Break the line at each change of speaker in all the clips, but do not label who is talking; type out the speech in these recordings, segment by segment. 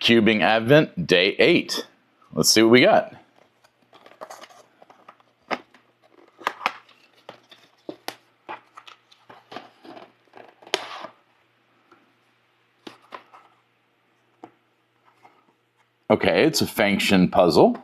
Cubing Advent, Day 8. Let's see what we got. Okay, it's a function puzzle.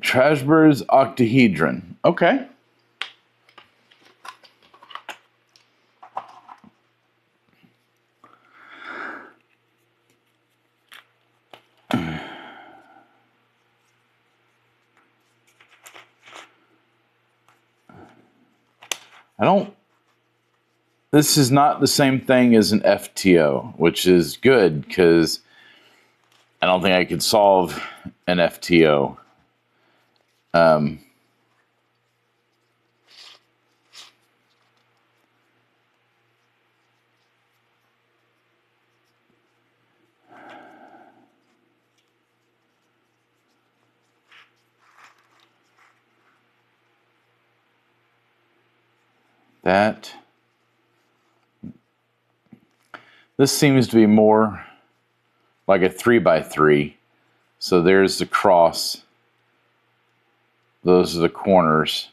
Trajber's Octahedron. Okay. This is not the same thing as an FTO, which is good because I don't think I could solve an FTO. This seems to be more like a 3x3. So there's the cross. Those are the corners.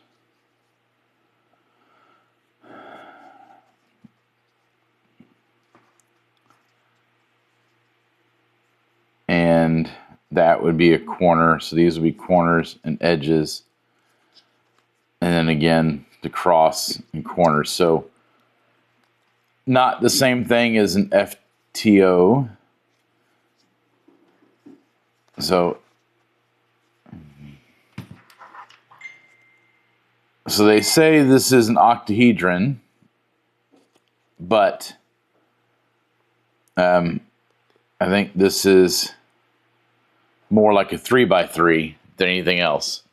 And that would be a corner. So these would be corners and edges. And then again, the cross and corners. So not the same thing as an FTO. So they say this is an octahedron, but I think this is more like a 3x3 than anything else.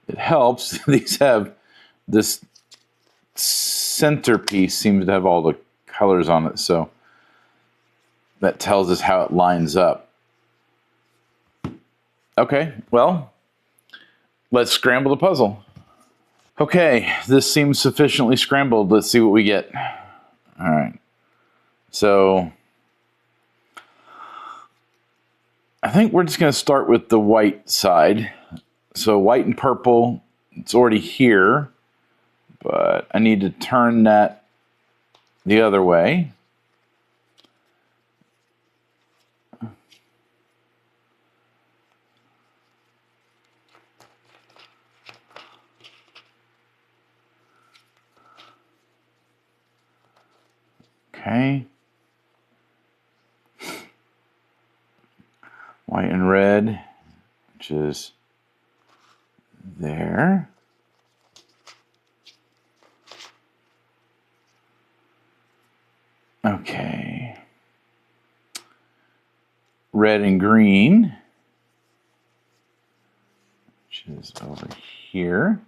It helps. These have this centerpiece seems to have all the colors on it, so that tells us how it lines up. Okay, well, let's scramble the puzzle. Okay, this seems sufficiently scrambled. Let's see what we get. All right, so I think we're just going to start with the white side. So white and purple, it's already here, but I need to turn that the other way. Okay. White and red, which is there. Okay. Red and green, which is over here.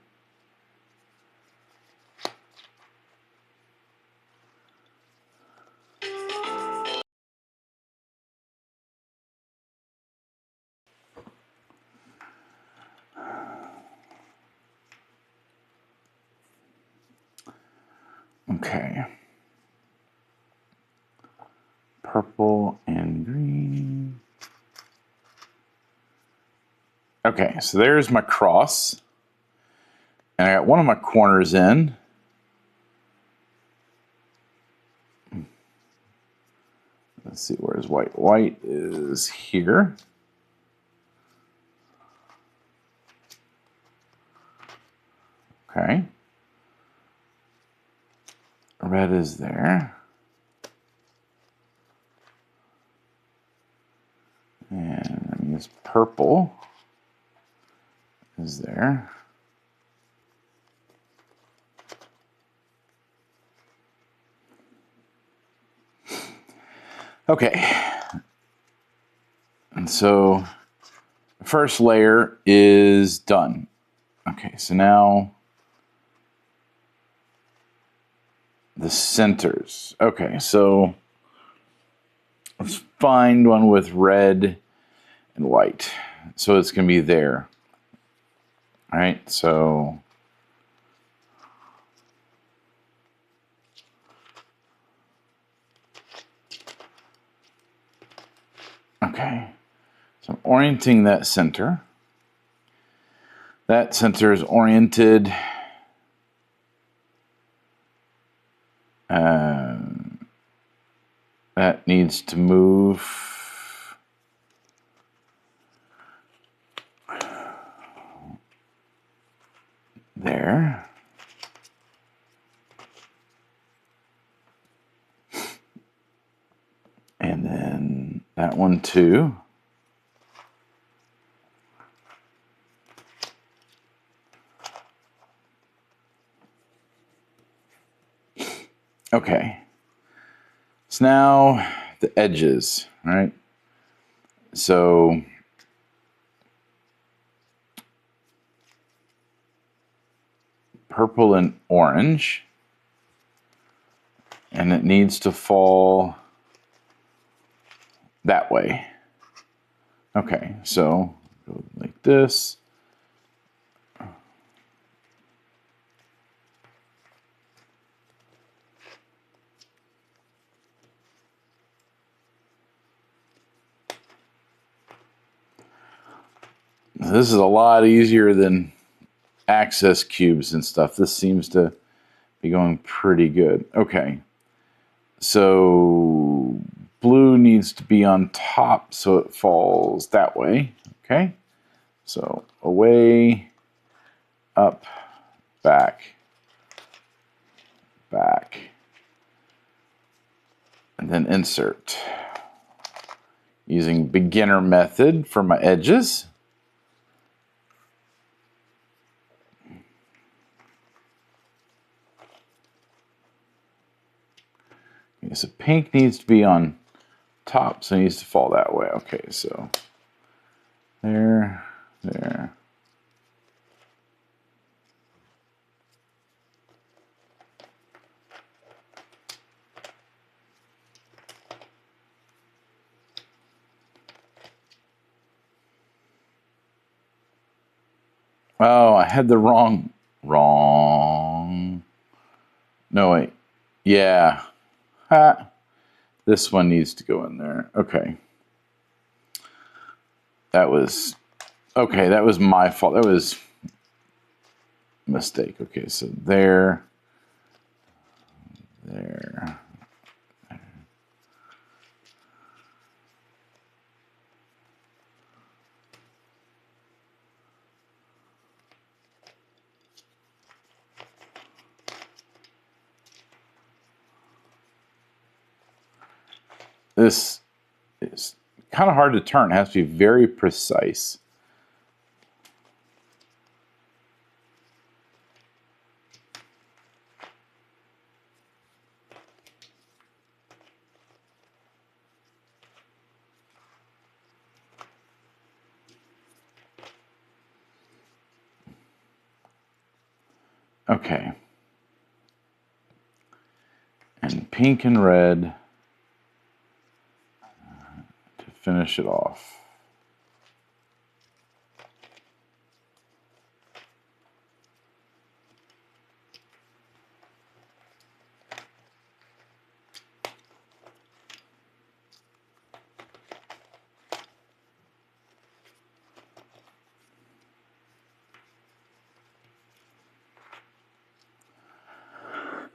Okay. Purple and green. Okay, so there's my cross. And I got one of my corners in. Let's see, where's white? White is here. Okay. Red is there. And this purple is there. Okay. And so the first layer is done. Okay, so now the centers. Okay, so let's find one with red and white. So it's going to be there. All right, so okay. So I'm orienting that center. That center is oriented that needs to move there. And then that one too. Okay. So now the edges, right? So purple and orange, and it needs to fall that way. Okay, so go like this. This is a lot easier than access cubes and stuff. This seems to be going pretty good. Okay, so blue needs to be on top so it falls that way. Okay, so away, up, back, back, and then insert. Using beginner method for my edges. Okay, so pink needs to be on top, so it needs to fall that way. Okay, so there, there. Oh, I had the wrong. No, wait. Yeah. Ha. This one needs to go in there. Okay. That was my fault. That was a mistake. Okay, so there. This is kind of hard to turn. It has to be very precise. Okay. And pink and red to finish it off.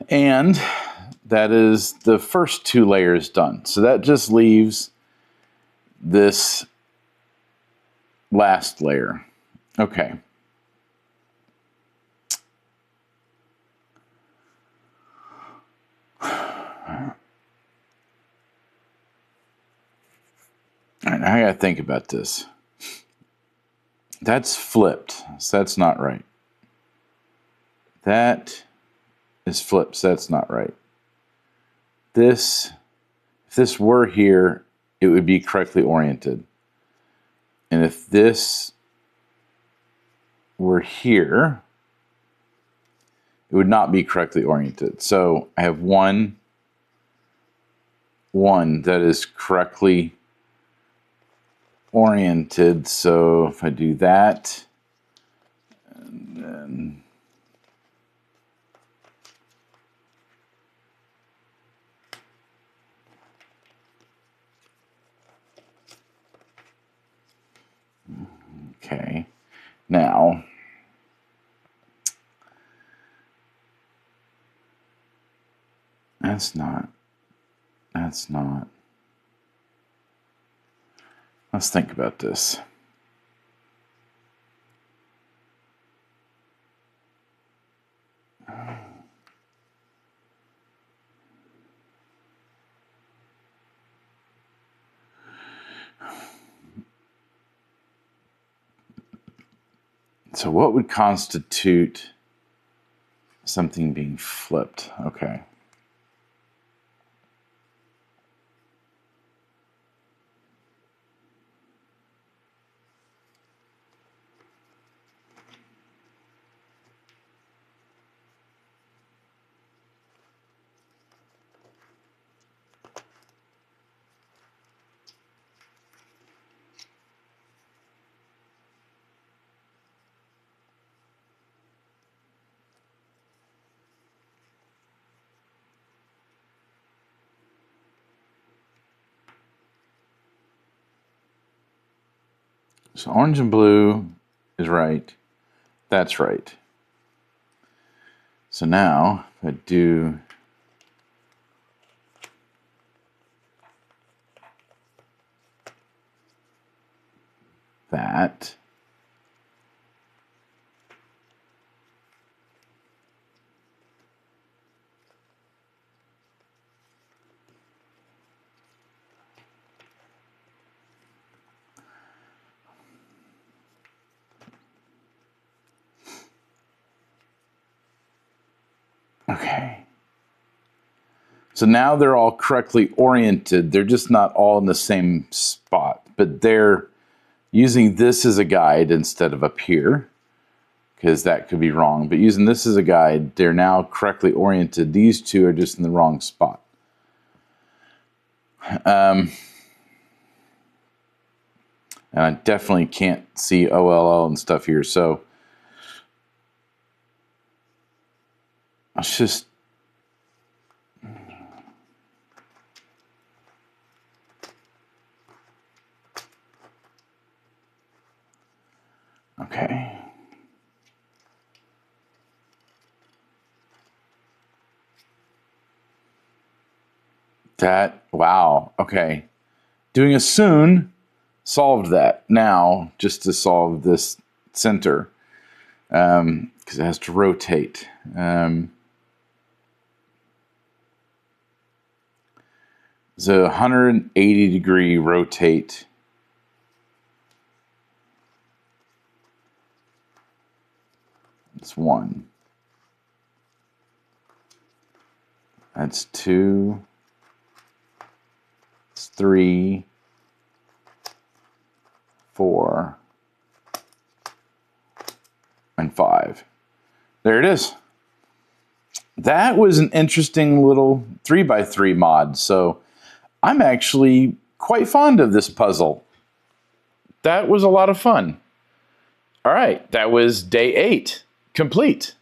And that is the first two layers done. So that just leaves this last layer. Okay. All right, I gotta think about this. That's flipped, so that's not right. That is flipped, so that's not right. This, if this were here, it would be correctly oriented. And if this were here, it would not be correctly oriented. So I have one that is correctly oriented. So if I do that, and then okay, now that's not. Let's think about this. So what would constitute something being flipped? Okay. So orange and blue is right. That's right. So now if I do that, okay. So now they're all correctly oriented. They're just not all in the same spot, but they're using this as a guide instead of up here, because that could be wrong. But using this as a guide, they're now correctly oriented. These two are just in the wrong spot. And I definitely can't see OLL and stuff here. So let's just okay. That, wow, okay. Doing a soon solved that. Now, just to solve this center, because it has to rotate. It's a 180-degree rotate. That's 1. That's 2. It's 3, 4, and 5. There it is. That was an interesting little 3x3 mod. So I'm actually quite fond of this puzzle. That was a lot of fun. All right, that was day 8 complete.